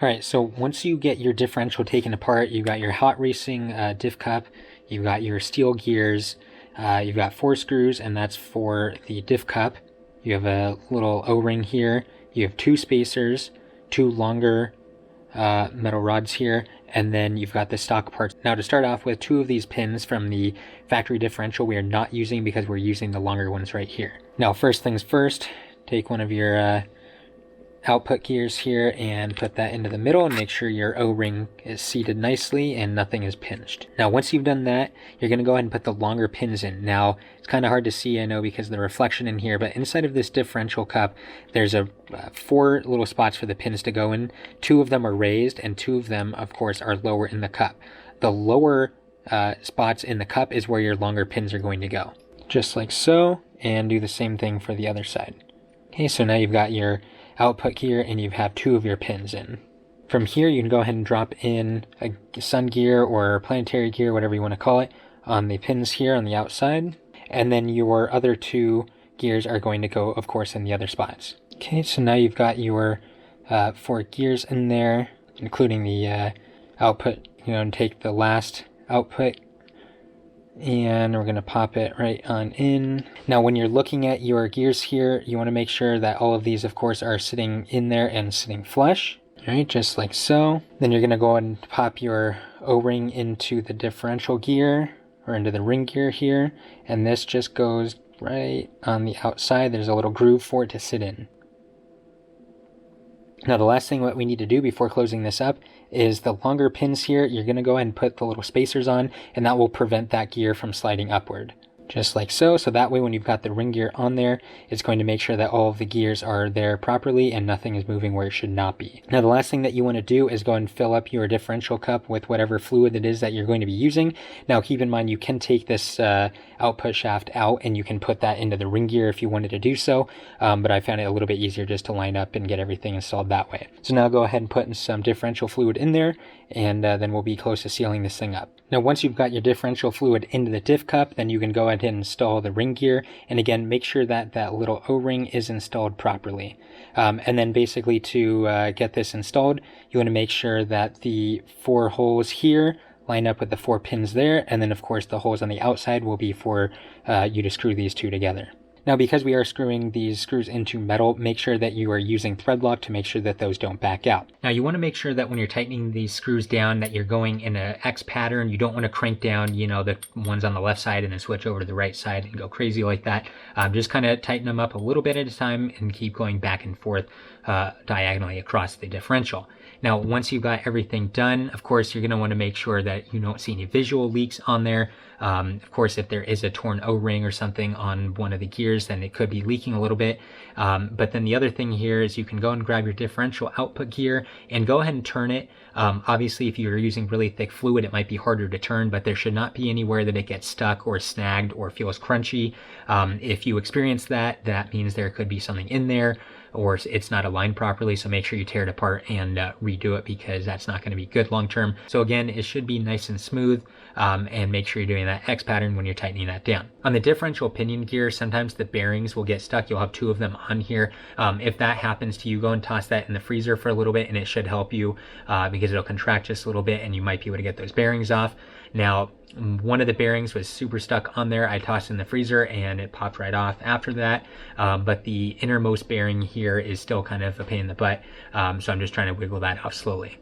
All right, so once you get your differential taken apart, you've got your hot racing diff cup, you've got your steel gears, you've got 4 screws, and that's for the diff cup. You have a little O-ring here, you have 2 spacers, 2 longer metal rods here, and then you've got the stock parts. Now to start off with, 2 of these pins from the factory differential we are not using because we're using the longer ones right here. Now first things first, take one of your output gears here and put that into the middle and make sure your O-ring is seated nicely and nothing is pinched. Now once you've done that, you're going to go ahead and put the longer pins in. Now it's kind of hard to see, I know, because of the reflection in here, but inside of this differential cup there's 4 little spots for the pins to go in. 2 of them are raised and 2 of them of course are lower in the cup. The lower spots in the cup is where your longer pins are going to go, just like so, and do the same thing for the other side. Okay, so now you've got your output gear and you have 2 of your pins in. From here you can go ahead and drop in a sun gear or planetary gear, whatever you want to call it, on the pins here on the outside, and then your other 2 gears are going to go of course in the other spots. Okay, so now you've got your 4 gears in there, including the output. And take the last output and we're going to pop it right on in. Now when you're looking at your gears here, you want to make sure that all of these of course are sitting in there and sitting flush. All right, just like so. Then you're going to go ahead and pop your O-ring into the differential gear, or into the ring gear here, and this just goes right on the outside. There's a little groove for it to sit in. Now the last thing that we need to do before closing this up is the longer pins here, you're going to go ahead and put the little spacers on, and that will prevent that gear from sliding upward. Just like so. So that way when you've got the ring gear on there, it's going to make sure that all of the gears are there properly and nothing is moving where it should not be. Now the last thing that you want to do is go ahead and fill up your differential cup with whatever fluid it is that you're going to be using. Now keep in mind you can take this output shaft out and you can put that into the ring gear if you wanted to do so, but I found it a little bit easier just to line up and get everything installed that way. So now go ahead and put in some differential fluid in there, and then we'll be close to sealing this thing up. Now once you've got your differential fluid into the diff cup, then you can go ahead and install the ring gear, and again make sure that that little O-ring is installed properly. And then basically to get this installed, you want to make sure that the 4 holes here line up with the 4 pins there, and then of course the holes on the outside will be for you to screw these 2 together. Now because we are screwing these screws into metal, make sure that you are using thread lock to make sure that those don't back out. Now you want to make sure that when you're tightening these screws down that you're going in an X pattern. You don't want to crank down, the ones on the left side and then switch over to the right side and go crazy like that. Just kind of tighten them up a little bit at a time and keep going back and forth diagonally across the differential. Now once you've got everything done, of course you're going to want to make sure that you don't see any visual leaks on there. Of course if there is a torn O-ring or something on one of the gears, then it could be leaking a little bit. But then the other thing here is you can go and grab your differential output gear and go ahead and turn it. Obviously if you're using really thick fluid it might be harder to turn, but there should not be anywhere that it gets stuck or snagged or feels crunchy. If you experience that, that means there could be something in there or it's not aligned properly, so make sure you tear it apart and redo it, because that's not going to be good long term. So again, it should be nice and smooth, and make sure you're doing that X pattern when you're tightening that down. On the differential pinion gear, sometimes the bearings will get stuck. You'll have 2 of them on here. If that happens to you, go and toss that in the freezer for a little bit and it should help you, because it'll contract just a little bit and you might be able to get those bearings off. Now one of the bearings was super stuck on there. I tossed it in the freezer and it popped right off after that, but the innermost bearing here is still kind of a pain in the butt, so I'm just trying to wiggle that out slowly.